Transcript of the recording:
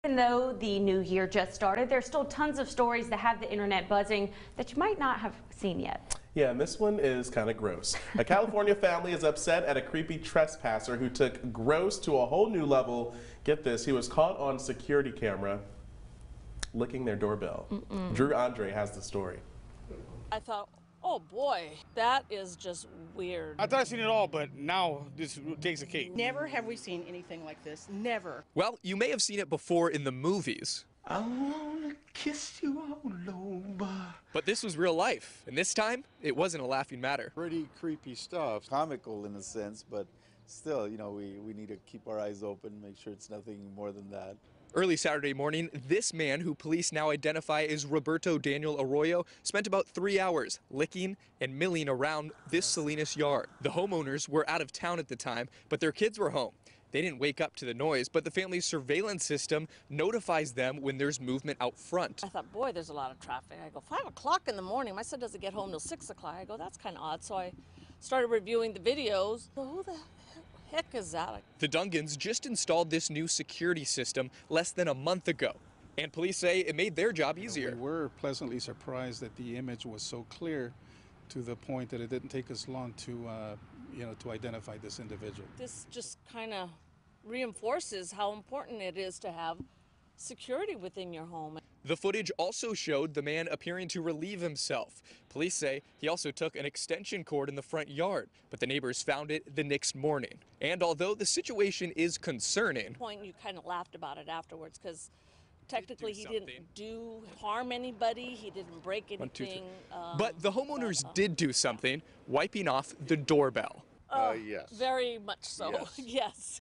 Even though the new year just started, there's still tons of stories that have the internet buzzing that you might not have seen yet. Yeah, and this one is kind of gross. A California family is upset at a creepy trespasser who took gross to a whole new level. Get this, he was caught on security camera licking their doorbell. Drew Andre has the story. I thought, oh boy, that is just weird. I thought I'd seen it all, but now this takes a cake. Never have we seen anything like this. Never. Well, you may have seen it before in the movies. I wanna kiss you all over. But this was real life, and this time, it wasn't a laughing matter. Pretty creepy stuff, comical in a sense, but still, you know, we need to keep our eyes open, make sure it's nothing more than that. Early Saturday morning, this man, who police now identify as Roberto Daniel Arroyo, spent about 3 hours licking and milling around this Salinas yard. The homeowners were out of town at the time, but their kids were home. They didn't wake up to the noise, but the family's surveillance system notifies them when there's movement out front. I thought, boy, there's a lot of traffic. I go, 5 o'clock in the morning. My son doesn't get home till 6 o'clock. I go, that's kind of odd. So I started reviewing the videos. Who the heck is that? The Dungans just installed this new security system less than a month ago, and police say it made their job easier. We were pleasantly surprised that the image was so clear to the point that it didn't take us long to, to identify this individual. This just kind of reinforces how important it is to have security within your home. The footage also showed the man appearing to relieve himself. Police say he also took an extension cord in the front yard, but the neighbors found it the next morning. And although the situation is concerning, At one point you kind of laughed about it afterwards because technically he didn't harm anybody, he didn't break anything. But the homeowners did do something, wiping off the doorbell. Yes. Very much so, Yes. yes.